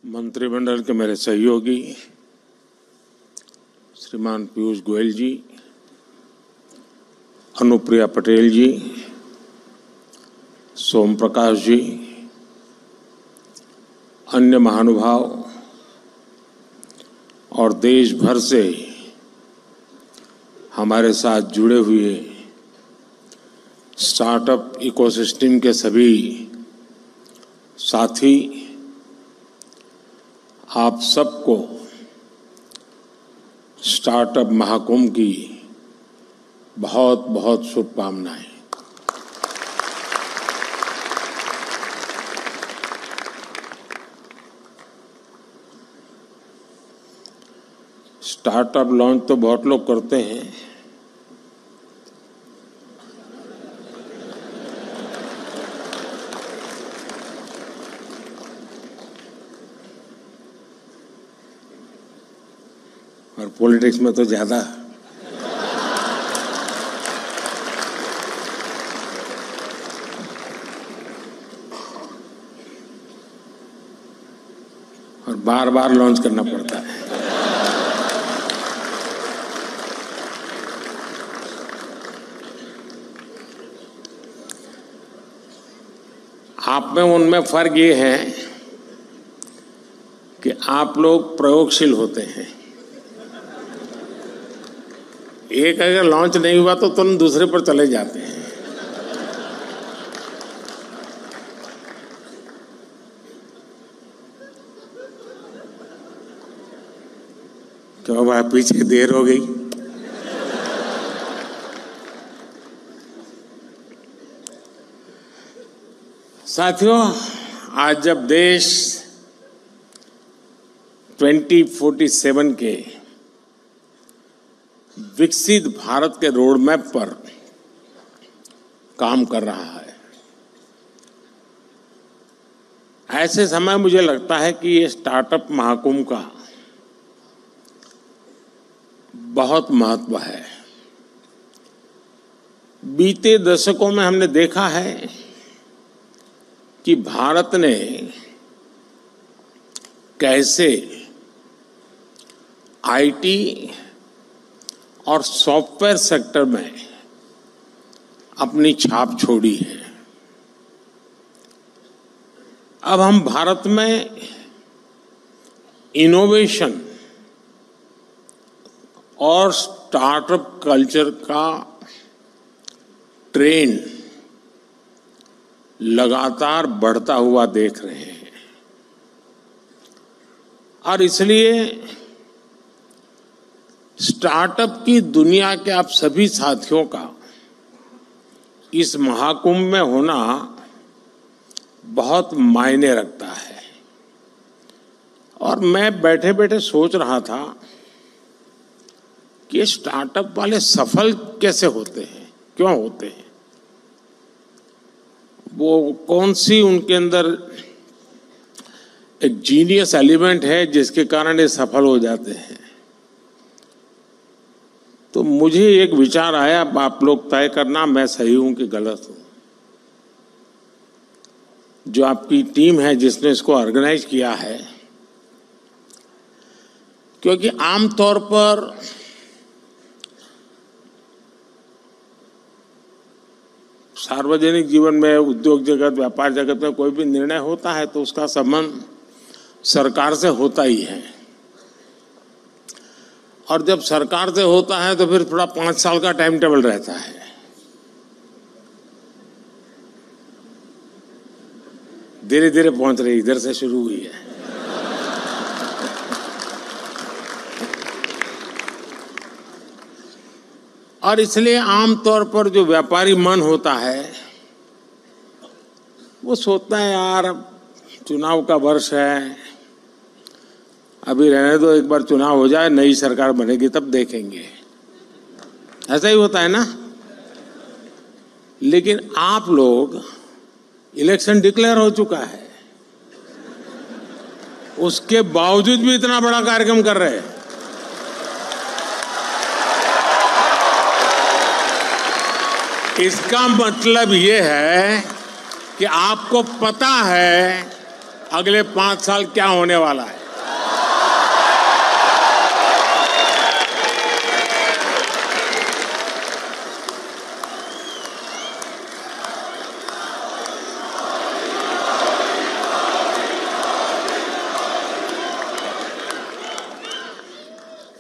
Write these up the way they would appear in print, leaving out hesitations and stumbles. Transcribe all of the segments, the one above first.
मंत्रिमंडल के मेरे सहयोगी श्रीमान पीयूष गोयल जी, अनुप्रिया पटेल जी, सोम प्रकाश जी, अन्य महानुभाव और देश भर से हमारे साथ जुड़े हुए स्टार्टअप इकोसिस्टम के सभी साथी, आप सबको स्टार्टअप महाकुंभ की बहुत बहुत शुभकामनाएं। स्टार्टअप लॉन्च तो बहुत लोग करते हैं, और पॉलिटिक्स में तो ज्यादा। और बार बार लॉन्च करना पड़ता है। आप में उनमें फर्क ये है कि आप लोग प्रयोगशील होते हैं। एक अगर लॉन्च नहीं हुआ तो तुम दूसरे पर चले जाते हैं। क्यों भाई, पीछे देर हो गई? साथियों, आज जब देश 2047 के विकसित भारत के रोड मैप पर काम कर रहा है, ऐसे समय मुझे लगता है कि ये स्टार्टअप महाकुंभ का बहुत महत्व है। बीते दशकों में हमने देखा है कि भारत ने कैसे आईटी और सॉफ्टवेयर सेक्टर में अपनी छाप छोड़ी है। अब हम भारत में इनोवेशन और स्टार्टअप कल्चर का ट्रेंड लगातार बढ़ता हुआ देख रहे हैं, और इसलिए स्टार्टअप की दुनिया के आप सभी साथियों का इस महाकुंभ में होना बहुत मायने रखता है। और मैं बैठे बैठे सोच रहा था कि स्टार्टअप वाले सफल कैसे होते हैं, क्यों होते हैं, वो कौन सी उनके अंदर एक जीनियस एलिमेंट है जिसके कारण ये सफल हो जाते हैं। तो मुझे एक विचार आया, आप लोग तय करना मैं सही हूं कि गलत हूं। जो आपकी टीम है जिसने इसको ऑर्गेनाइज किया है, क्योंकि आमतौर पर सार्वजनिक जीवन में, उद्योग जगत, व्यापार जगत में कोई भी निर्णय होता है तो उसका संबंध सरकार से होता ही है। और जब सरकार से होता है तो फिर थोड़ा 5 साल का टाइम टेबल रहता है। धीरे धीरे पहुंच रही, इधर से शुरू हुई है। और इसलिए आमतौर पर जो व्यापारी मन होता है वो सोचता है, यार चुनाव का वर्ष है, अभी रहने दो, एक बार चुनाव हो जाए, नई सरकार बनेगी तब देखेंगे। ऐसा ही होता है ना। लेकिन आप लोग, इलेक्शन डिक्लेयर हो चुका है, उसके बावजूद भी इतना बड़ा कार्यक्रम कर रहे हैं। इसका मतलब ये है कि आपको पता है अगले 5 साल क्या होने वाला है।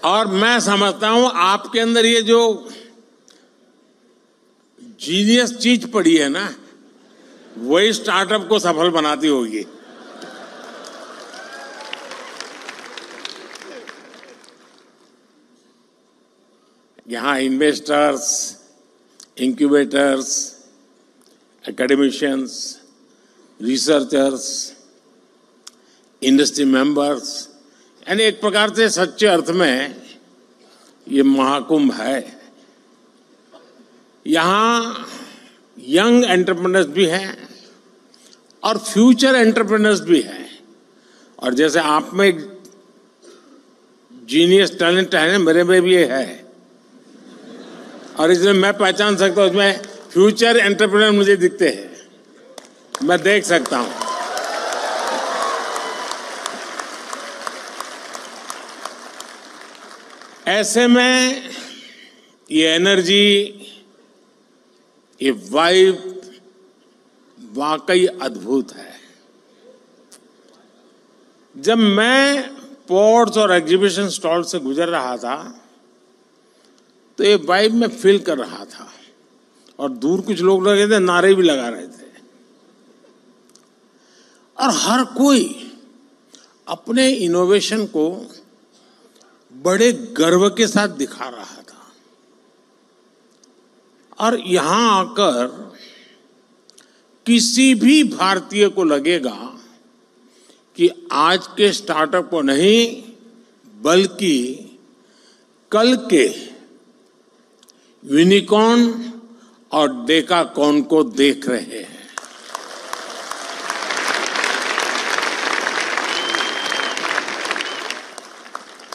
और मैं समझता हूं आपके अंदर ये जो जीनियस चीज पड़ी है ना, वही स्टार्टअप को सफल बनाती होगी। यहां investors, incubators, academicians, researchers, industry members, यानी एक प्रकार से सच्चे अर्थ में ये महाकुंभ है। यहां यंग एंटरप्रेन्योर्स भी हैं और फ्यूचर एंटरप्रेन्योर्स भी हैं। और जैसे आप में जीनियस टैलेंट है, मेरे में भी ये है, और इसमें मैं पहचान सकता हूं, इसमें फ्यूचर एंटरप्रेन्योर मुझे दिखते हैं, मैं देख सकता हूं। ऐसे में ये एनर्जी, ये वाइब वाकई अद्भुत है। जब मैं पोर्ट्स और एग्जीबिशन स्टॉल से गुजर रहा था तो ये वाइब में फील कर रहा था, और दूर कुछ लोग लगे थे, नारे भी लगा रहे थे, और हर कोई अपने इनोवेशन को बड़े गर्व के साथ दिखा रहा था। और यहां आकर किसी भी भारतीय को लगेगा कि आज के स्टार्टअप को नहीं, बल्कि कल के यूनिकॉर्न और डेकाकॉर्न को देख रहे हैं।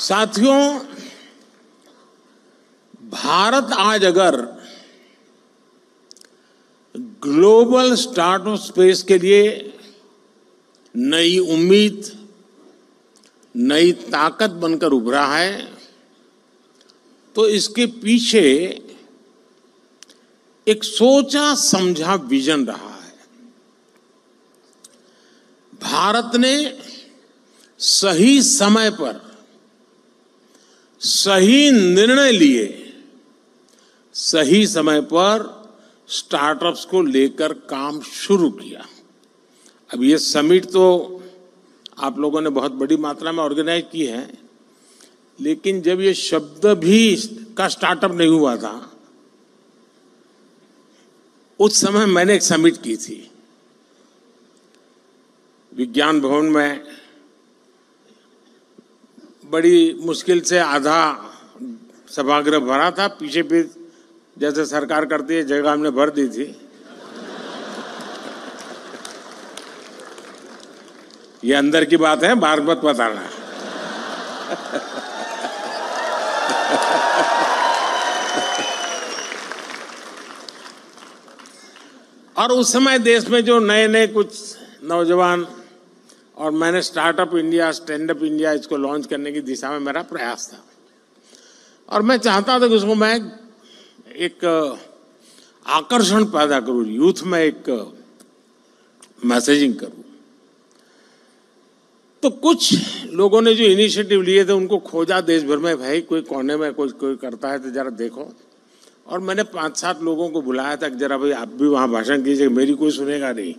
साथियों, भारत आज अगर ग्लोबल स्टार्टअप स्पेस के लिए नई उम्मीद, नई ताकत बनकर उभरा है, तो इसके पीछे एक सोचा समझा विजन रहा है। भारत ने सही समय पर सही निर्णय लिए, सही समय पर स्टार्टअप्स को लेकर काम शुरू किया। अब ये समिट तो आप लोगों ने बहुत बड़ी मात्रा में ऑर्गेनाइज की है, लेकिन जब ये शब्द भी का स्टार्टअप नहीं हुआ था, उस समय मैंने एक समिट की थी विज्ञान भवन में। बड़ी मुश्किल से आधा सभागृह भरा था, पीछे भी जैसे सरकार करती है जगह हमने भर दी थी। ये अंदर की बात है, बाहर मत बताना। और उस समय देश में जो नए नए कुछ नौजवान, और मैंने startup India, stand up India इसको लॉन्च करने की दिशा में मेरा प्रयास था, और मैं चाहता था कि उसको मैं एक आकर्षण पैदा करूं, यूथ में एक मैसेजिंग करूं। तो कुछ लोगों ने जो इनिशिएटिव लिए थे उनको खोजा देश भर में, भाई कोई कोने में कोई करता है तो जरा देखो। और मैंने 5-7 लोगों को बुलाया था कि जरा भाई आप भी वहां भाषण कीजिए, मेरी कोई सुनेगा नहीं।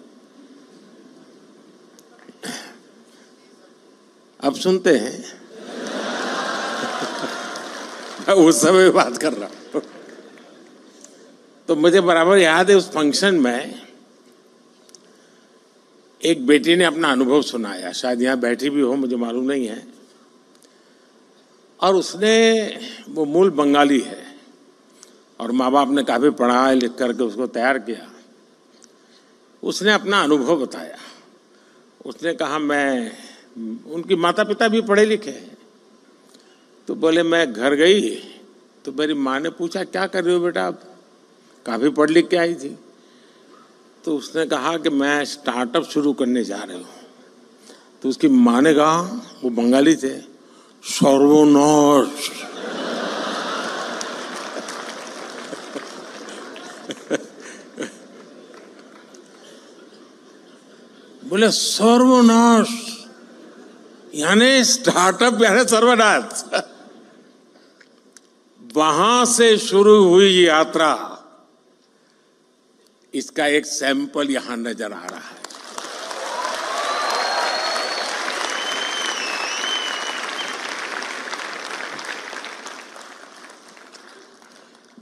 अब सुनते हैं। उस समय बात कर रहा हूं। तो मुझे बराबर याद है, उस फंक्शन में एक बेटी ने अपना अनुभव सुनाया, शायद यहां बैठी भी हो, मुझे मालूम नहीं है। और उसने, वो मूल बंगाली है और माँ बाप ने काफी पढ़ा लिख करके उसको तैयार किया। उसने अपना अनुभव बताया। उसने कहा, मैं, उनकी माता पिता भी पढ़े लिखे हैं, तो बोले मैं घर गई तो मेरी माँ ने पूछा क्या कर रही हो बेटा, आप काफी पढ़ लिख के आई थी। तो उसने कहा कि मैं स्टार्टअप शुरू करने जा रही हूँ। तो उसकी माँ ने कहा, वो बंगाली थे, सर्वनाश। बोले सर्वनाश यानी स्टार्टअप यानी सर्वनाश। वहां से शुरू हुई यात्रा, इसका एक सैंपल यहां नजर आ रहा है।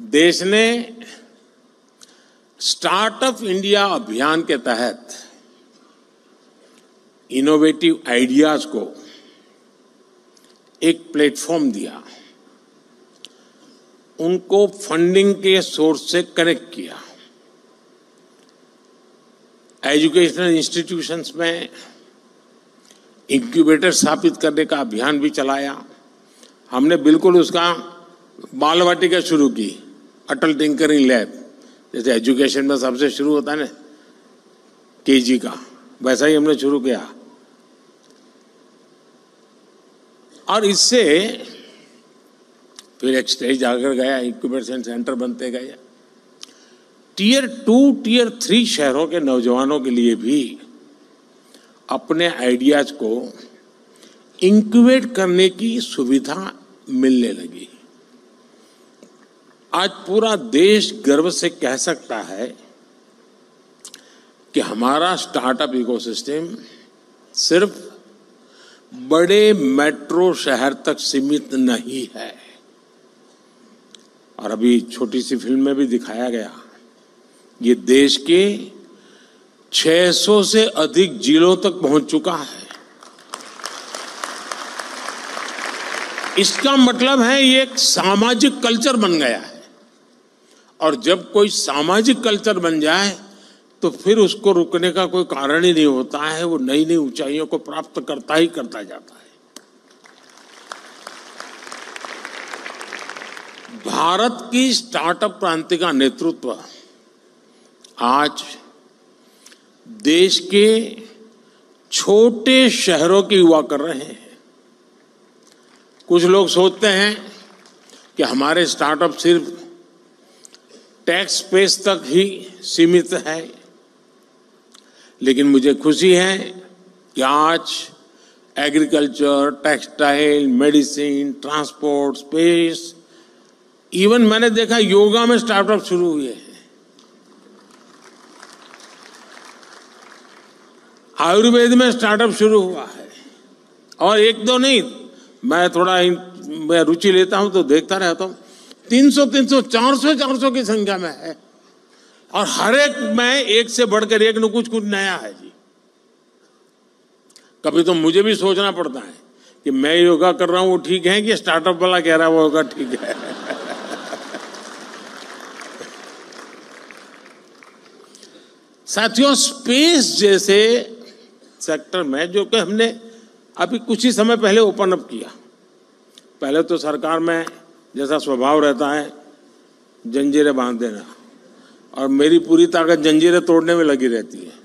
देश ने स्टार्टअप इंडिया अभियान के तहत इनोवेटिव आइडियाज को एक प्लेटफॉर्म दिया, उनको फंडिंग के सोर्स से कनेक्ट किया, एजुकेशनल इंस्टीट्यूशंस में इंक्यूबेटर स्थापित करने का अभियान भी चलाया। हमने बिल्कुल उसका बाल वाटिका शुरू की, अटल टिंकरिंग लैब, जैसे एजुकेशन में सबसे शुरू होता है ना केजी का, वैसा ही हमने शुरू किया। और इससे फिर एक स्टेज आकर गया, इंक्यूबेशन सेंटर बनते गए। टियर 2, टियर 3 शहरों के नौजवानों के लिए भी अपने आइडियाज को इंक्यूबेट करने की सुविधा मिलने लगी। आज पूरा देश गर्व से कह सकता है कि हमारा स्टार्टअप इकोसिस्टम सिर्फ बड़े मेट्रो शहर तक सीमित नहीं है। और अभी छोटी सी फिल्म में भी दिखाया गया, ये देश के 600 से अधिक जिलों तक पहुंच चुका है। इसका मतलब है ये एक सामाजिक कल्चर बन गया है, और जब कोई सामाजिक कल्चर बन जाए तो फिर उसको रुकने का कोई कारण ही नहीं होता है, वो नई नई ऊंचाइयों को प्राप्त करता ही करता जाता है। भारत की स्टार्टअप क्रांति का नेतृत्व आज देश के छोटे शहरों के युवा कर रहे हैं। कुछ लोग सोचते हैं कि हमारे स्टार्टअप सिर्फ टैक्स स्पेस तक ही सीमित है, लेकिन मुझे खुशी है कि आज agriculture, textile, medicine, transport, space, even मैंने देखा योगा में स्टार्टअप शुरू हुए हैं। आयुर्वेद में स्टार्टअप शुरू हुआ है, और एक दो नहीं, मैं थोड़ा मैं रुचि लेता हूं तो देखता रहता हूं। 300, 400 की संख्या में है, और हर एक में एक से बढ़कर एक न कुछ नया है जी। कभी तो मुझे भी सोचना पड़ता है कि मैं योगा कर रहा हूं वो ठीक है कि स्टार्टअप वाला कह रहा है वो योगा ठीक है। साथियों, स्पेस जैसे सेक्टर में जो कि हमने अभी कुछ ही समय पहले ओपन अप किया, पहले तो सरकार में जैसा स्वभाव रहता है जंजीरें बांध देना, और मेरी पूरी ताकत जंजीरें तोड़ने में लगी रहती है।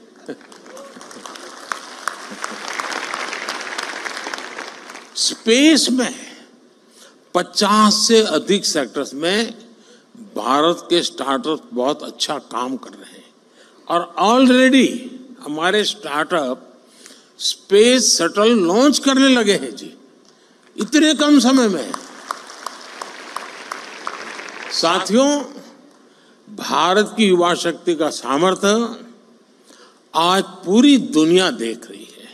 स्पेस में 50 से अधिक सेक्टर्स में भारत के स्टार्टअप बहुत अच्छा काम कर रहे हैं, और ऑलरेडी हमारे स्टार्टअप स्पेस शटल लॉन्च करने लगे हैं जी, इतने कम समय में। साथियों, भारत की युवा शक्ति का सामर्थ्य आज पूरी दुनिया देख रही है।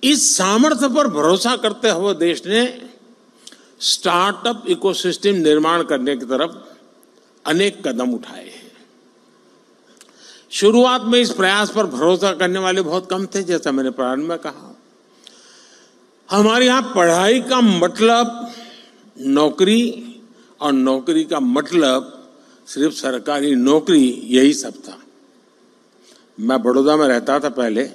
इस सामर्थ्य पर भरोसा करते हुए देश ने स्टार्टअप इकोसिस्टम निर्माण करने की तरफ अनेक कदम उठाए हैं। शुरुआत में इस प्रयास पर भरोसा करने वाले बहुत कम थे, जैसा मैंने प्रारंभ में कहा। हमारे यहां पढ़ाई का मतलब नौकरी, और नौकरी का मतलब सिर्फ सरकारी नौकरी, यही सब था। मैं बड़ौदा में रहता था पहले,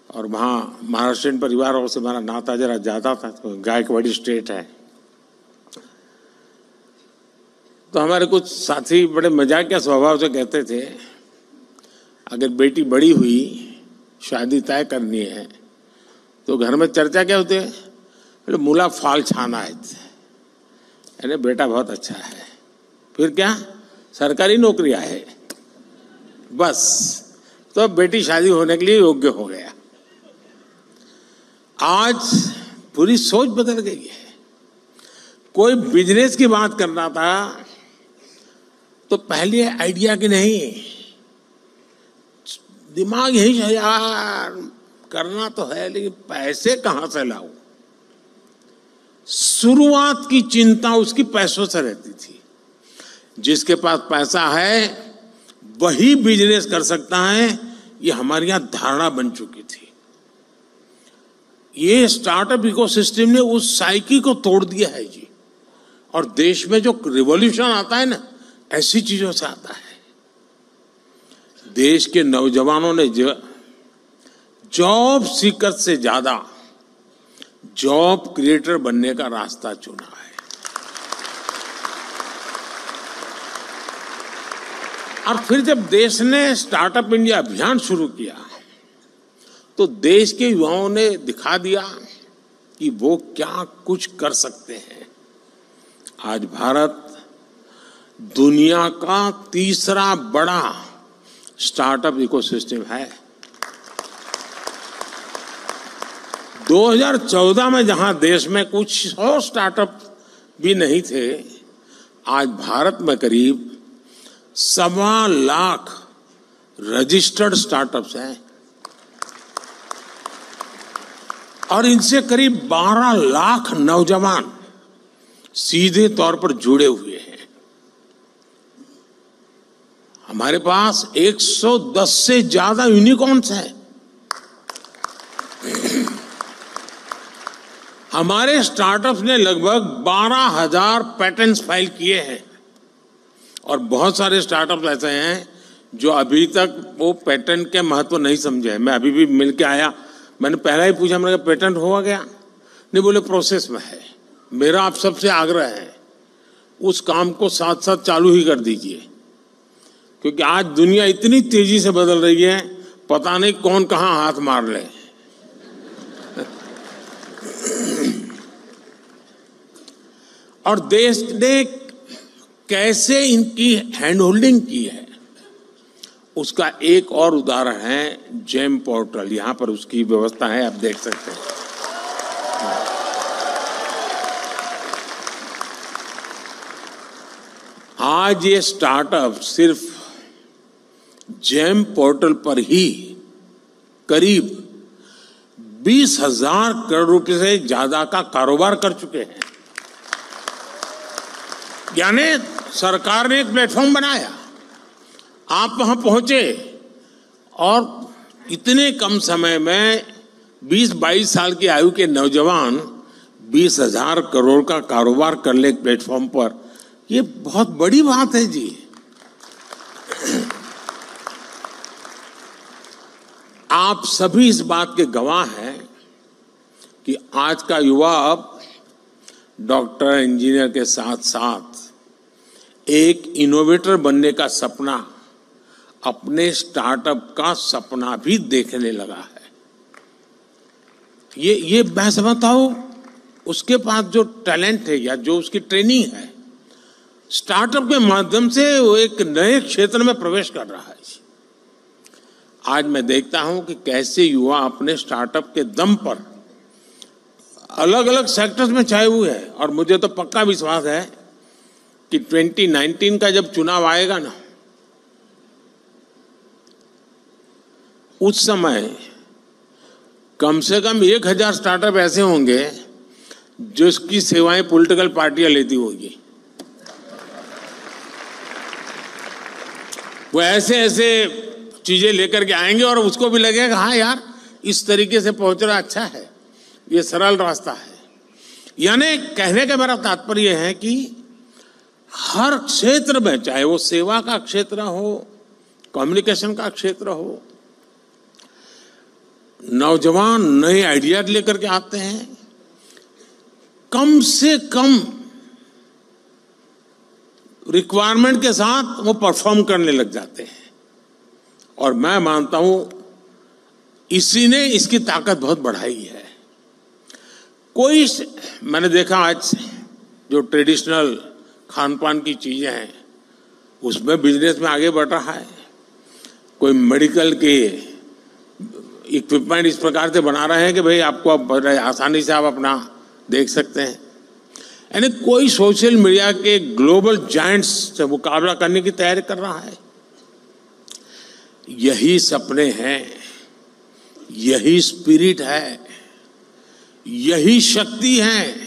और वहाँ महाराष्ट्रियन परिवारों से हमारा नाता जरा ज़्यादा था, तो गायकवाड़ी स्टेट है। तो हमारे कुछ साथी बड़े मजाक के स्वभाव से कहते थे, अगर बेटी बड़ी हुई शादी तय करनी है तो घर में चर्चा क्या होती है? बोले मूला फाल छाना है, यानी बेटा बहुत अच्छा है, फिर क्या सरकारी नौकरियां है, बस तो अब बेटी शादी होने के लिए योग्य हो गया। आज पूरी सोच बदल गई है। कोई बिजनेस की बात करना था तो पहले आइडिया की नहीं, दिमाग यही है यार, करना तो है लेकिन पैसे कहां से लाऊं। शुरुआत की चिंता उसकी पैसों से रहती थी। जिसके पास पैसा है वही बिजनेस कर सकता है, ये हमारे यहां धारणा बन चुकी थी। ये स्टार्टअप इकोसिस्टम ने उस साइकिल को तोड़ दिया है जी। और देश में जो रिवॉल्यूशन आता है ना, ऐसी चीजों से आता है। देश के नौजवानों ने जॉब सीकर से ज्यादा जॉब क्रिएटर बनने का रास्ता चुना है। और फिर जब देश ने स्टार्टअप इंडिया अभियान शुरू किया तो देश के युवाओं ने दिखा दिया कि वो क्या कुछ कर सकते हैं। आज भारत दुनिया का तीसरा बड़ा स्टार्टअप इकोसिस्टम है। 2014 में जहां देश में कुछ 100 स्टार्टअप भी नहीं थे, आज भारत में करीब 1.25 लाख रजिस्टर्ड स्टार्टअप्स हैं और इनसे करीब 12 लाख नौजवान सीधे तौर पर जुड़े हुए हैं। हमारे पास 110 से ज्यादा यूनिकॉर्न्स हैं। हमारे स्टार्टअप्स ने लगभग 12,000 पैटेंट्स फाइल किए हैं और बहुत सारे स्टार्टअप्स ऐसे हैं जो अभी तक वो पेटेंट के महत्व नहीं समझे हैं। मैं अभी भी मिल के आया, मैंने पहला ही पूछा, मैंने कहा पेटेंट हुआ गया? नहीं, बोले प्रोसेस में है। मेरा आप सबसे आग्रह है उस काम को साथ साथ चालू ही कर दीजिए, क्योंकि आज दुनिया इतनी तेजी से बदल रही है, पता नहीं कौन कहां हाथ मार ले। और देश ने कैसे इनकी हैंड होल्डिंग की है उसका एक और उदाहरण है जेम पोर्टल। यहां पर उसकी व्यवस्था है, आप देख सकते हैं। आज ये स्टार्टअप सिर्फ जेम पोर्टल पर ही करीब 20,000 करोड़ रुपए से ज्यादा का कारोबार कर चुके हैं। यानी सरकार ने एक प्लेटफॉर्म बनाया, आप वहां पहुंचे और इतने कम समय में 20-22 साल की आयु के नौजवान 20,000 करोड़ का कारोबार कर ले प्लेटफॉर्म पर, ये बहुत बड़ी बात है जी। आप सभी इस बात के गवाह हैं कि आज का युवा अब डॉक्टर, इंजीनियर के साथ साथ एक इनोवेटर बनने का सपना, अपने स्टार्टअप का सपना भी देखने लगा है। ये मैं समझता हूं उसके पास जो टैलेंट है या जो उसकी ट्रेनिंग है, स्टार्टअप के माध्यम से वो एक नए क्षेत्र में प्रवेश कर रहा है। आज मैं देखता हूं कि कैसे युवा अपने स्टार्टअप के दम पर अलग अलग सेक्टर्स में छाए हुए हैं। और मुझे तो पक्का विश्वास है कि 2019 का जब चुनाव आएगा ना, उस समय कम से कम 1,000 स्टार्टअप ऐसे होंगे जिसकी सेवाएं पॉलिटिकल पार्टियां लेती होगी। वो ऐसे ऐसे चीजें लेकर के आएंगे और उसको भी लगेगा हाँ यार, इस तरीके से पहुंच रहा अच्छा है, ये सरल रास्ता है। यानी कहने का मेरा तात्पर्य है कि हर क्षेत्र में, चाहे वो सेवा का क्षेत्र हो, कम्युनिकेशन का क्षेत्र हो, नौजवान नए आइडिया लेकर के आते हैं। कम से कम रिक्वायरमेंट के साथ वो परफॉर्म करने लग जाते हैं। और मैं मानता हूं इसी ने इसकी ताकत बहुत बढ़ाई है। कोई, मैंने देखा आज जो ट्रेडिशनल खान पान की चीजें हैं उसमें बिजनेस में आगे बढ़ रहा है। कोई मेडिकल के इक्विपमेंट इस प्रकार से बना रहे हैं कि भाई आपको अब आसानी से आप अपना देख सकते हैं। यानी कोई सोशल मीडिया के ग्लोबल जायंट्स से मुकाबला करने की तैयारी कर रहा है। यही सपने हैं, यही स्पिरिट है, यही शक्ति है।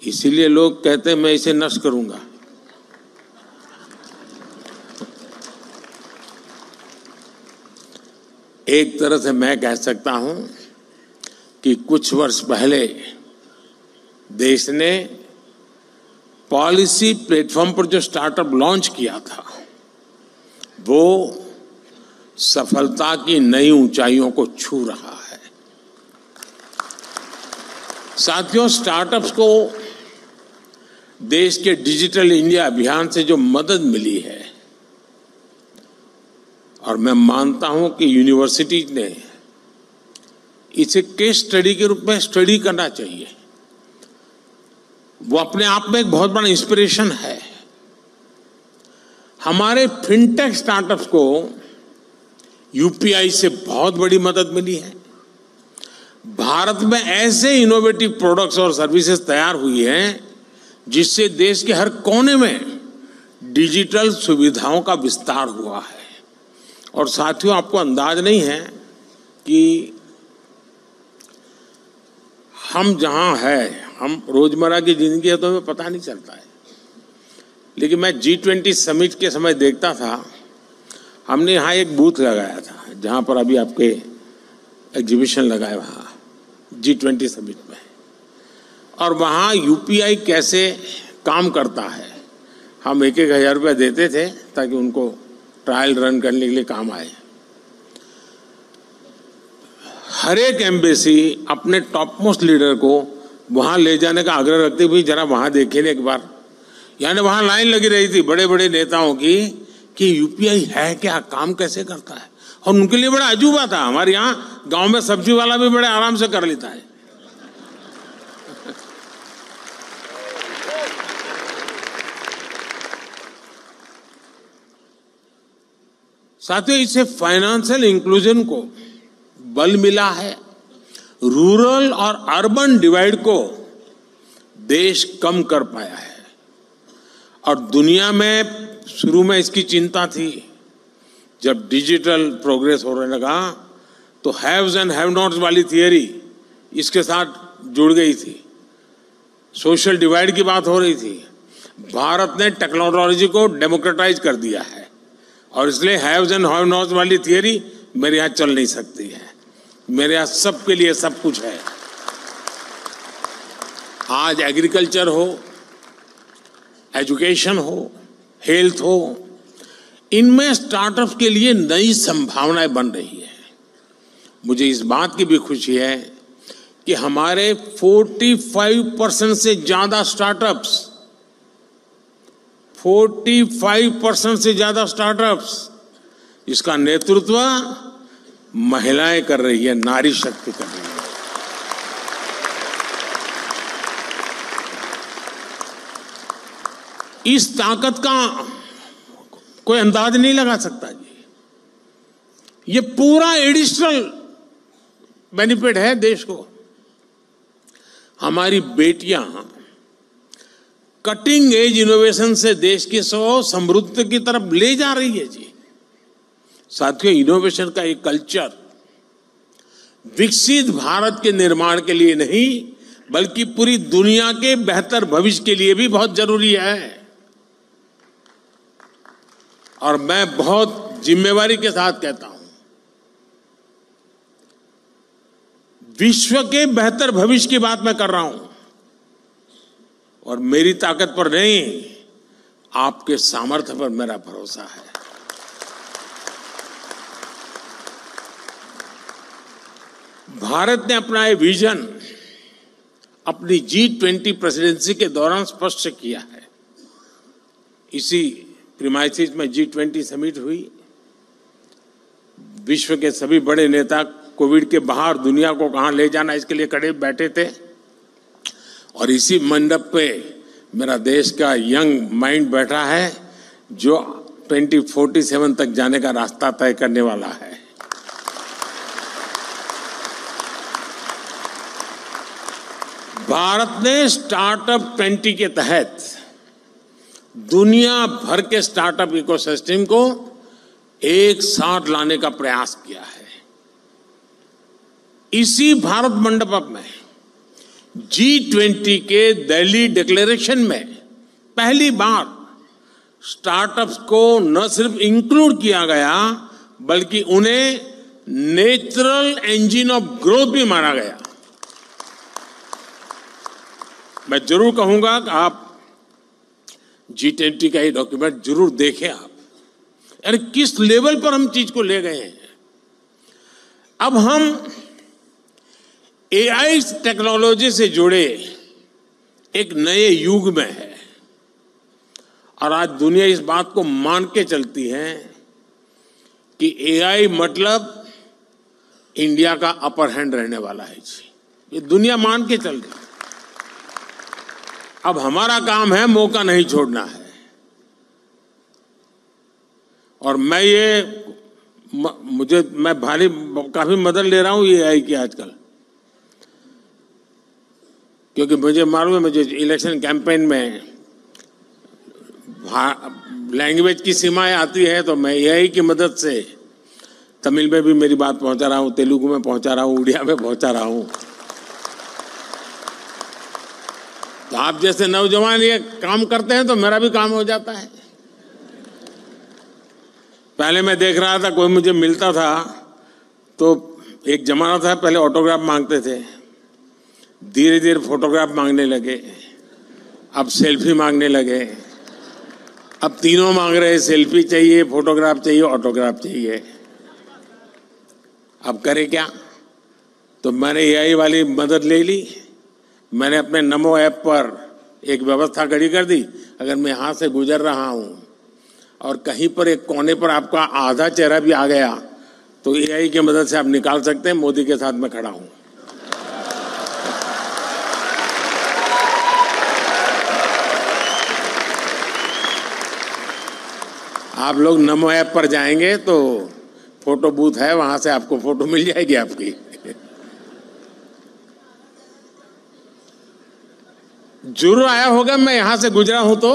इसीलिए लोग कहते हैं मैं इसे नष्ट करूंगा। एक तरह से मैं कह सकता हूं कि कुछ वर्ष पहले देश ने पॉलिसी प्लेटफॉर्म पर जो स्टार्टअप लॉन्च किया था वो सफलता की नई ऊंचाइयों को छू रहा है। साथियों, स्टार्टअप्स को देश के डिजिटल इंडिया अभियान से जो मदद मिली है, और मैं मानता हूं कि यूनिवर्सिटीज ने इसे केस स्टडी के रूप में स्टडी करना चाहिए। वो अपने आप में एक बहुत बड़ा इंस्पिरेशन है। हमारे फिनटेक स्टार्टअप्स को यूपीआई से बहुत बड़ी मदद मिली है। भारत में ऐसे इनोवेटिव प्रोडक्ट्स और सर्विसेज तैयार हुई हैं जिससे देश के हर कोने में डिजिटल सुविधाओं का विस्तार हुआ है। और साथियों, आपको अंदाज नहीं है कि हम जहां हैं, हम रोजमर्रा की जिंदगी है तो हमें पता नहीं चलता है, लेकिन मैं G20 समिट के समय देखता था, हमने यहाँ एक बूथ लगाया था जहां पर अभी आपके एग्जीबिशन लगा है वहाँ G20 समिट में, और वहाँ यूपीआई कैसे काम करता है हम 1,000 रुपया देते थे ताकि उनको ट्रायल रन करने के लिए काम आए। हर एक एम्बेसी अपने टॉप मोस्ट लीडर को वहां ले जाने का आग्रह रखते हुए जरा वहां देखे एक बार। यानी वहां लाइन लगी रही थी बड़े बड़े नेताओं की कि यूपीआई है क्या, काम कैसे करता है, और उनके लिए बड़ा अजूबा था। हमारे यहाँ गांव में सब्जी वाला भी बड़े आराम से कर लेता है। साथियों, इससे फाइनेंशियल इंक्लूजन को बल मिला है। रूरल और अर्बन डिवाइड को देश कम कर पाया है। और दुनिया में शुरू में इसकी चिंता थी, जब डिजिटल प्रोग्रेस होने लगा तो हैव्स एंड हैव नॉट्स वाली थियरी इसके साथ जुड़ गई थी। सोशल डिवाइड की बात हो रही थी। भारत ने टेक्नोलॉजी को डेमोक्रेटाइज कर दिया है और इसलिए हैव्स एंड हैव नॉट्स वाली थियरी मेरे यहाँ चल नहीं सकती है। मेरे यहाँ सबके लिए सब कुछ है। आज एग्रीकल्चर हो, एजुकेशन हो, हेल्थ हो, इनमें स्टार्टअप्स के लिए नई संभावनाएं बन रही है। मुझे इस बात की भी खुशी है कि हमारे 45% से ज्यादा स्टार्टअप्स 45% से ज्यादा स्टार्टअप्स इसका नेतृत्व महिलाएं कर रही है, नारी शक्ति कर रही है। इस ताकत का कोई अंदाज नहीं लगा सकता जी। ये पूरा एडिशनल बेनिफिट है देश को। हमारी बेटियां कटिंग एज इनोवेशन से देश की समृद्धि की तरफ ले जा रही है जी। साथियों, इनोवेशन का एक कल्चर विकसित भारत के निर्माण के लिए नहीं बल्कि पूरी दुनिया के बेहतर भविष्य के लिए भी बहुत जरूरी है। और मैं बहुत जिम्मेवारी के साथ कहता हूं, विश्व के बेहतर भविष्य की बात मैं कर रहा हूं, और मेरी ताकत पर नहीं, आपके सामर्थ्य पर मेरा भरोसा है। भारत ने अपना ये विजन अपनी G20 प्रेसिडेंसी के दौरान स्पष्ट किया है। इसी प्रीमाइसिस में G20 समिट हुई विश्व के सभी बड़े नेता कोविड के बाहर दुनिया को कहां ले जाना इसके लिए खड़े बैठे थे, और इसी मंडप पे मेरा देश का यंग माइंड बैठा है जो 2047 तक जाने का रास्ता तय करने वाला है। भारत ने स्टार्टअप 20 के तहत दुनिया भर के स्टार्टअप इकोसिस्टम को एक साथ लाने का प्रयास किया है। इसी भारत मंडप में G20 के दिल्ली डिक्लेरेशन में पहली बार स्टार्टअप्स को न सिर्फ इंक्लूड किया गया बल्कि उन्हें नेचुरल इंजन ऑफ ग्रोथ भी माना गया। मैं जरूर कहूंगा कि आप G20 का ये डॉक्यूमेंट जरूर देखें आप, यानी किस लेवल पर हम चीज को ले गए हैं। अब हम AI टेक्नोलॉजी से जुड़े एक नए युग में है और आज दुनिया इस बात को मान के चलती है कि AI मतलब इंडिया का अपर हैंड रहने वाला है जी, ये दुनिया मान के चल रही। अब हमारा काम है मौका नहीं छोड़ना है, और मैं काफी मदद ले रहा हूं ये AI की आजकल, क्योंकि मुझे मालूम है मुझे इलेक्शन कैंपेन में लैंग्वेज की सीमाएं आती है, तो मैं AI की मदद से तमिल में भी मेरी बात पहुंचा रहा हूं, तेलुगु में पहुंचा रहा हूं, उड़िया में पहुंचा रहा हूं। तो आप जैसे नौजवान ये काम करते हैं तो मेरा भी काम हो जाता है। पहले मैं देख रहा था कोई मुझे मिलता था तो एक जमाना था पहले ऑटोग्राफ मांगते थे, धीरे धीरे फोटोग्राफ मांगने लगे, अब सेल्फी मांगने लगे, अब तीनों मांग रहे हैं, सेल्फी चाहिए, फोटोग्राफ चाहिए, ऑटोग्राफ चाहिए। अब करें क्या? तो मैंने AI वाली मदद ले ली। मैंने अपने नमो ऐप पर एक व्यवस्था खड़ी कर दी, अगर मैं यहां से गुजर रहा हूं और कहीं पर एक कोने पर आपका आधा चेहरा भी आ गया तो AI की मदद से आप निकाल सकते हैं मोदी के साथ मैं खड़ा हूं। आप लोग नमो ऐप पर जाएंगे तो फोटो बूथ है, वहां से आपको फोटो मिल जाएगी आपकी। जरूर आया होगा, मैं यहां से गुजरा हूं तो।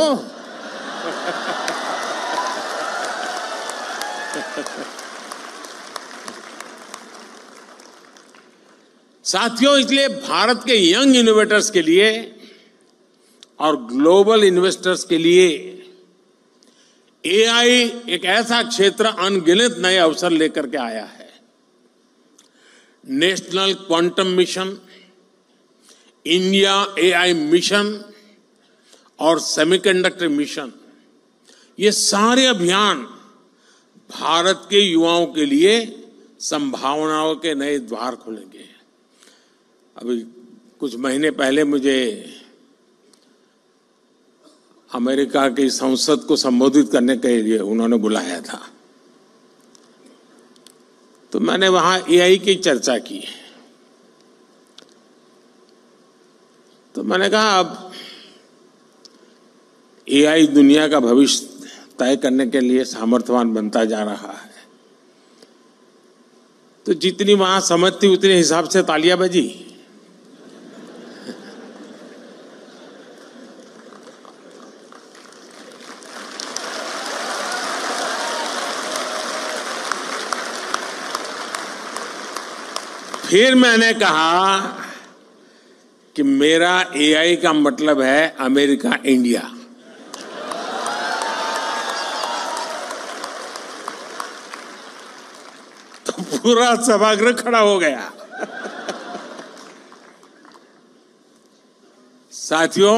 साथियों, इसलिए भारत के यंग इनोवेटर्स के लिए और ग्लोबल इन्वेस्टर्स के लिए AI एक ऐसा क्षेत्र अनगिनत नए अवसर लेकर के आया है। National quantum mission, India AI mission और सेमीकंडक्टर मिशन, ये सारे अभियान भारत के युवाओं के लिए संभावनाओं के नए द्वार खोलेंगे। अभी कुछ महीने पहले मुझे अमेरिका की संसद को संबोधित करने के लिए उन्होंने बुलाया था, तो मैंने वहां AI की चर्चा की। तो मैंने कहा अब AI दुनिया का भविष्य तय करने के लिए सामर्थ्यवान बनता जा रहा है, तो जितनी वहां समझ थी उतने हिसाब से तालियां बजी। फिर मैंने कहा कि मेरा AI का मतलब है अमेरिका इंडिया। तो पूरा सभागृह खड़ा हो गया। साथियों,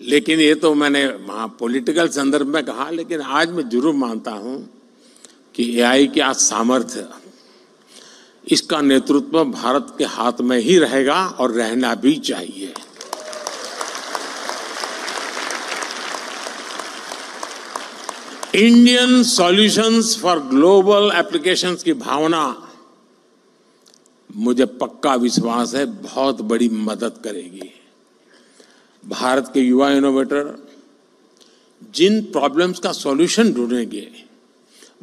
लेकिन ये तो मैंने वहां पॉलिटिकल संदर्भ में कहा, लेकिन आज मैं जरूर मानता हूं कि AI का सामर्थ्य, इसका नेतृत्व भारत के हाथ में ही रहेगा और रहना भी चाहिए। Indian solutions for global applications की भावना मुझे पक्का विश्वास है बहुत बड़ी मदद करेगी। भारत के युवा इनोवेटर जिन प्रॉब्लम्स का सॉल्यूशन ढूंढेंगे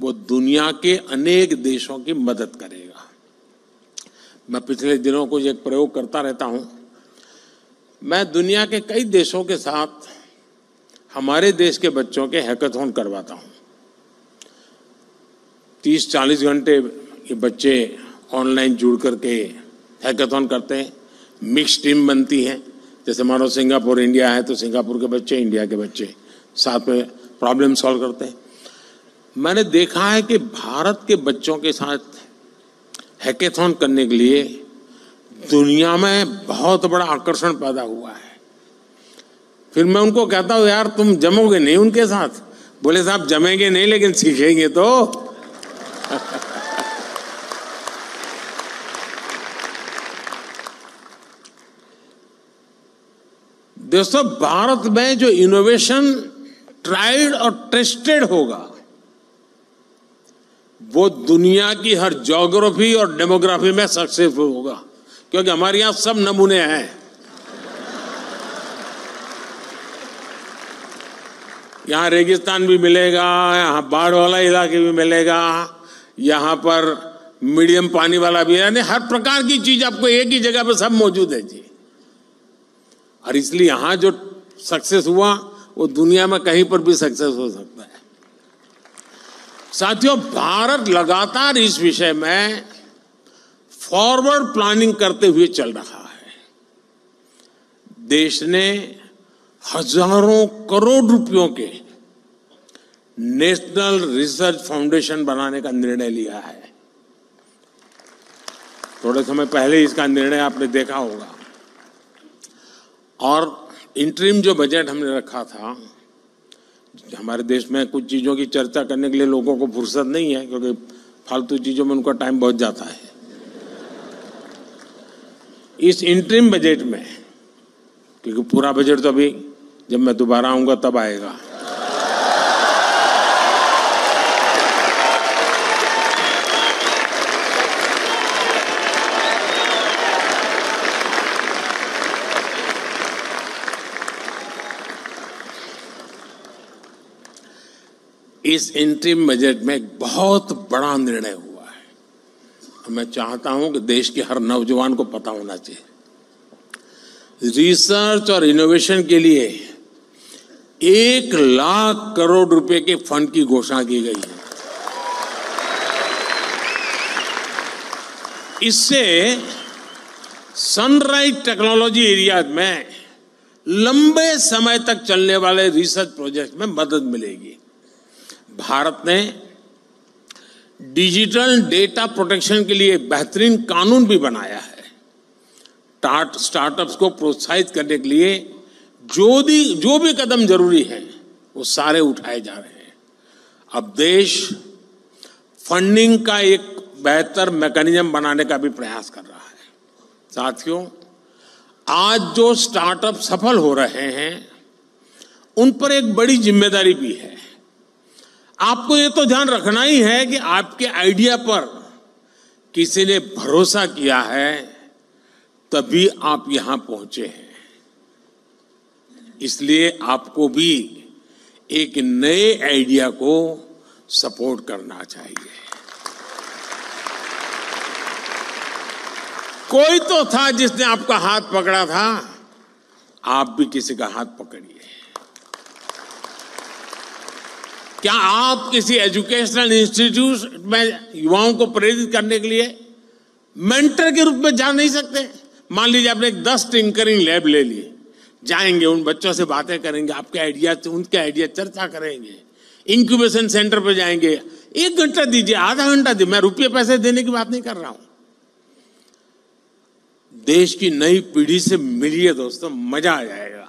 वो दुनिया के अनेक देशों की मदद करेगा। मैं पिछले दिनों को एक प्रयोग करता रहता हूं। मैं दुनिया के कई देशों के साथ हमारे देश के बच्चों के हैकाथॉन करवाता हूं। 30-40 घंटे ये बच्चे ऑनलाइन जुड़ करके हैकाथॉन करते हैं। मिक्स टीम बनती है। जैसे मानो सिंगापुर इंडिया है तो सिंगापुर के बच्चे इंडिया के बच्चे साथ में प्रॉब्लम सॉल्व करते हैं। मैंने देखा है कि भारत के बच्चों के साथ हैकाथॉन करने के लिए दुनिया में बहुत बड़ा आकर्षण पैदा हुआ है। फिर मैं उनको कहता हूं यार तुम जमोगे नहीं उनके साथ? बोले साहब जमेंगे नहीं लेकिन सीखेंगे तो। दोस्तों, भारत में जो इनोवेशन ट्राइड और टेस्टेड होगा वो दुनिया की हर ज्योग्राफी और डेमोग्राफी में सक्सेसफुल होगा, क्योंकि हमारे यहां सब नमूने हैं। यहां रेगिस्तान भी मिलेगा, यहां बाढ़ वाला इलाके भी मिलेगा, यहां पर मीडियम पानी वाला भी है, यानी हर प्रकार की चीज आपको एक ही जगह पे सब मौजूद है जी। और इसलिए यहां जो सक्सेस हुआ वो दुनिया में कहीं पर भी सक्सेस हो सकता है। साथियों, भारत लगातार इस विषय में फॉरवर्ड प्लानिंग करते हुए चल रहा है। देश ने हजारों करोड़ रुपयों के नेशनल रिसर्च फाउंडेशन बनाने का निर्णय लिया है। थोड़े समय पहले इसका निर्णय आपने देखा होगा। और इंटरिम जो बजट हमने रखा था, हमारे देश में कुछ चीजों की चर्चा करने के लिए लोगों को फुर्सत नहीं है, क्योंकि फालतू चीजों में उनका टाइम बहुत जाता है। इस इंटरिम बजट में, क्योंकि पूरा बजट तो अभी जब मैं दोबारा आऊंगा तब आएगा, इस इंटरिम बजट में एक बहुत बड़ा निर्णय हुआ है। मैं चाहता हूं कि देश के हर नौजवान को पता होना चाहिए। रिसर्च और इनोवेशन के लिए 1 लाख करोड़ रुपए के फंड की घोषणा की गई है। इससे सनराइज टेक्नोलॉजी एरिया में लंबे समय तक चलने वाले रिसर्च प्रोजेक्ट में मदद मिलेगी। भारत ने डिजिटल डेटा प्रोटेक्शन के लिए बेहतरीन कानून भी बनाया है। स्टार्टअप्स को प्रोत्साहित करने के लिए जो भी कदम जरूरी है वो सारे उठाए जा रहे हैं। अब देश फंडिंग का एक बेहतर मैकेनिज्म बनाने का भी प्रयास कर रहा है। साथियों, आज जो स्टार्टअप सफल हो रहे हैं उन पर एक बड़ी जिम्मेदारी भी है। आपको ये तो ध्यान रखना ही है कि आपके आइडिया पर किसी ने भरोसा किया है, तभी आप यहां पहुंचे हैं। इसलिए आपको भी एक नए आइडिया को सपोर्ट करना चाहिए। कोई तो था जिसने आपका हाथ पकड़ा था, आप भी किसी का हाथ पकड़िए। क्या आप किसी एजुकेशनल इंस्टीट्यूट में युवाओं को प्रेरित करने के लिए मेंटर के रूप में जा नहीं सकते? मान लीजिए आपने एक 10 टिंकरिंग लैब ले लिए, जाएंगे उन बच्चों से बातें करेंगे, आपके आइडिया से उनके आइडिया चर्चा करेंगे, इंक्यूबेशन सेंटर पर जाएंगे, 1 घंटा दीजिए, आधा घंटा दीजिए, मैं रुपये पैसे देने की बात नहीं कर रहा हूं। देश की नई पीढ़ी से मिलिए दोस्तों, मजा आ जाएगा।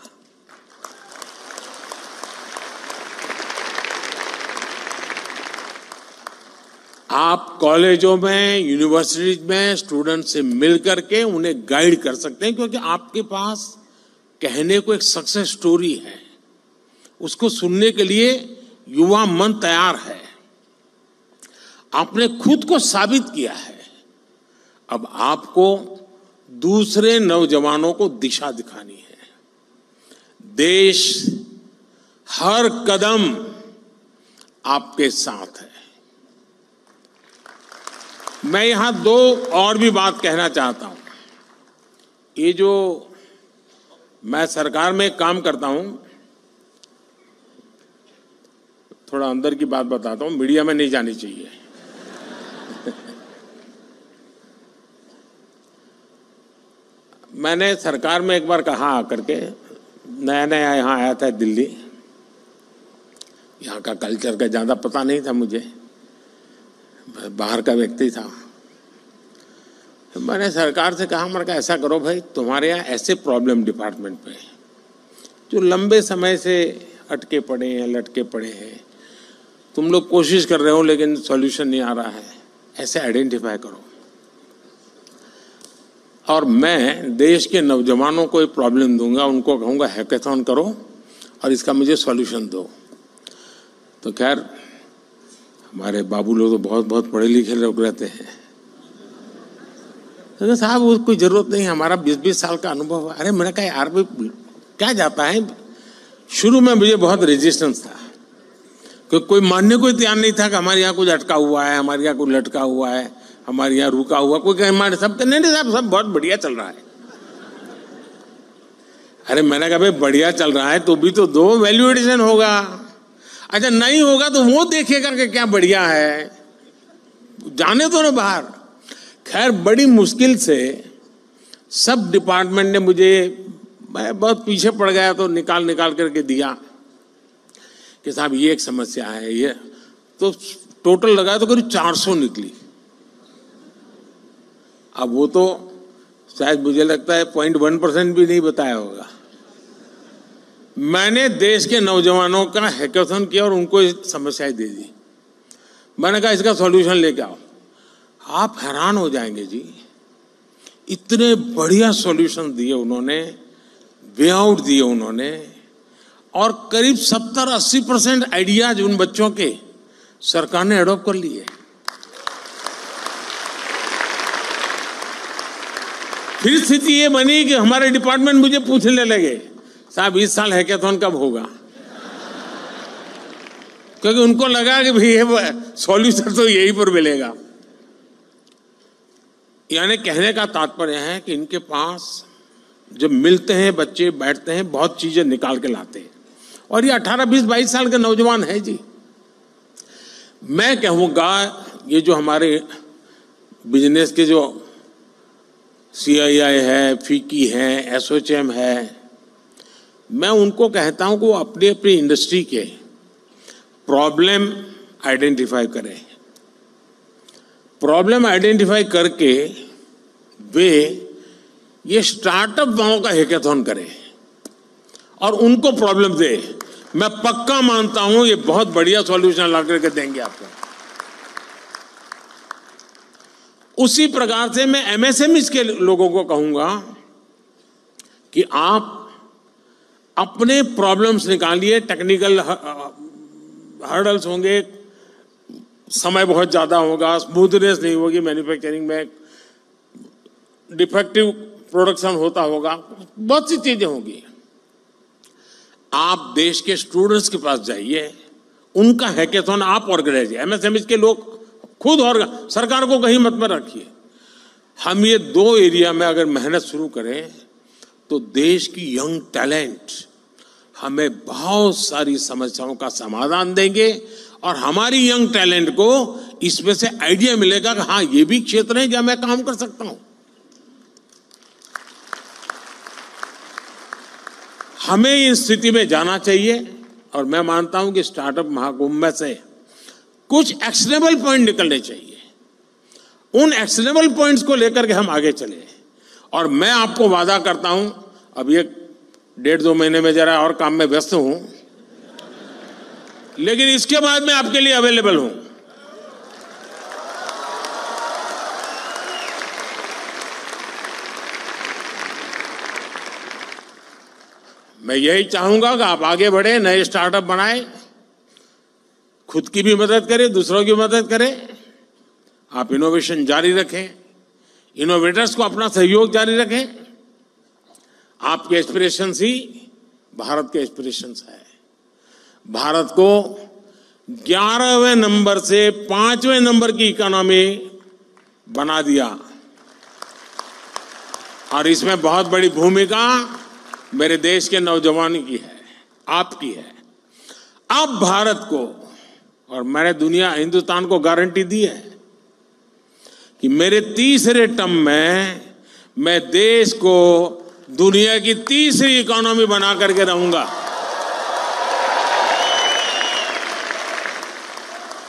आप कॉलेजों में, यूनिवर्सिटीज में स्टूडेंट से मिल करके उन्हें गाइड कर सकते हैं, क्योंकि आपके पास कहने को एक सक्सेस स्टोरी है। उसको सुनने के लिए युवा मन तैयार है, आपने खुद को साबित किया है। अब आपको दूसरे नौजवानों को दिशा दिखानी है। देश हर कदम आपके साथ है। मैं यहां दो और भी बात कहना चाहता हूं। ये जो मैं सरकार में काम करता हूं, थोड़ा अंदर की बात बताता हूं, मीडिया में नहीं जानी चाहिए। मैंने सरकार में एक बार कहा आकर के, नया नया यहाँ आया था दिल्ली, यहाँ का कल्चर का ज़्यादा पता नहीं था मुझे, बाहर का व्यक्ति था। मैंने सरकार से कहा, मैंने कहा ऐसा करो भाई, तुम्हारे यहाँ ऐसे प्रॉब्लम डिपार्टमेंट में जो लंबे समय से अटके पड़े हैं, लटके पड़े हैं, तुम लोग कोशिश कर रहे हो लेकिन सॉल्यूशन नहीं आ रहा है, ऐसे आइडेंटिफाई करो और मैं देश के नौजवानों को एक प्रॉब्लम दूंगा, उनको कहूँगा हैकेथॉन करो और इसका मुझे सॉल्यूशन दो। तो खैर हमारे बाबू लोग तो बहुत बहुत पढ़े लिखे लोग रहते हैं, तो साहब वो कोई जरूरत नहीं, हमारा 20-20 साल का अनुभव है। अरे मैंने कहा यार भाई क्या जाता है। शुरू में मुझे बहुत रेजिस्टेंस था, क्योंकि कोई मानने को तैयार नहीं था कि हमारे यहाँ कुछ अटका हुआ है, हमारे यहाँ कुछ लटका हुआ है, हमारे यहाँ रुका हुआ, कोई कहे हमारे सब नहीं साहब सब बहुत बढ़िया चल रहा है। अरे मैंने कहा भाई बढ़िया चल रहा है तो भी तो दो, वैल्यू एडिशन होगा। अच्छा नहीं होगा तो वो देखेगा कि क्या बढ़िया है, जाने दो ना बाहर। खैर बड़ी मुश्किल से सब डिपार्टमेंट ने मुझे, मैं बहुत पीछे पड़ गया तो निकाल करके दिया कि साहब ये एक समस्या है, ये तो टोटल लगाया तो करीब 400 निकली। अब वो तो शायद मुझे लगता है 0.1% भी नहीं बताया होगा। मैंने देश के नौजवानों का हैकेथॉन किया और उनको समस्याएं दे दी। मैंने कहा इसका सॉल्यूशन लेके आओ। आप हैरान हो जाएंगे जी, इतने बढ़िया सॉल्यूशन दिए उन्होंने, वे आउट दिए उन्होंने, और करीब 70-80% आइडियाज उन बच्चों के सरकार ने अडॉप्ट कर लिए। फिर स्थिति ये बनी कि हमारे डिपार्टमेंट मुझे पूछने लगे, साहब इस साल हैकेथॉन कब होगा, क्योंकि उनको लगा कि भाई ये सॉल्यूशन तो यहीं पर मिलेगा। यानी कहने का तात्पर्य है कि इनके पास जब मिलते हैं बच्चे, बैठते हैं, बहुत चीजें निकाल के लाते हैं। और ये 18, 20, 22 साल के नौजवान है जी। मैं कहूँगा ये जो हमारे बिजनेस के जो CII है, फीकी है, SOCHM है, मैं उनको कहता हूं कि वो अपनी अपनी इंडस्ट्री के प्रॉब्लम आइडेंटिफाई करें। प्रॉब्लम आइडेंटिफाई करके वे ये स्टार्टअप वालों का हैकेथॉन करें और उनको प्रॉब्लम दे। मैं पक्का मानता हूं ये बहुत बढ़िया सॉल्यूशन ला करके देंगे आपको। उसी प्रकार से मैं MSMEs के लोगों को कहूंगा कि आप अपने प्रॉब्लम्स निकालिए। टेक्निकल हर्डल्स होंगे, समय बहुत ज्यादा होगा, स्मूथनेस नहीं होगी मैन्युफैक्चरिंग में, डिफेक्टिव प्रोडक्शन होता होगा, बहुत सी चीजें होंगी। आप देश के स्टूडेंट्स के पास जाइए, उनका हैकेथॉन आप ऑर्गेनाइज, MSMEs के लोग खुद, और सरकार को कहीं मत में रखिए। हम ये 2 एरिया में अगर मेहनत शुरू करें तो देश की यंग टैलेंट हमें बहुत सारी समस्याओं का समाधान देंगे और हमारी यंग टैलेंट को इसमें से आइडिया मिलेगा कि हाँ ये भी क्षेत्र है जहां मैं काम कर सकता हूं। हमें इस स्थिति में जाना चाहिए और मैं मानता हूं कि स्टार्टअप महाकुंभ में से कुछ एक्शनेबल पॉइंट निकलने चाहिए। उन एक्शनेबल पॉइंट्स को लेकर के हम आगे चले। और मैं आपको वादा करता हूं, अभी 1-1.5-2 महीने में जरा और काम में व्यस्त हूं, लेकिन इसके बाद मैं आपके लिए अवेलेबल हूं। मैं यही चाहूंगा कि आप आगे बढ़े, नए स्टार्टअप बनाएं, खुद की भी मदद करें, दूसरों की मदद करें। आप इनोवेशन जारी रखें, इनोवेटर्स को अपना सहयोग जारी रखें। आपके एस्पिरेशंस ही भारत के एस्पिरेशंस है। भारत को 11वें नंबर से 5वें नंबर की इकोनॉमी बना दिया, और इसमें बहुत बड़ी भूमिका मेरे देश के नौजवानों की है, आपकी है। अब भारत को, और मैंने हिंदुस्तान को गारंटी दी है कि मेरे तीसरे टर्म में मैं देश को दुनिया की तीसरी इकोनॉमी बना करके रहूंगा।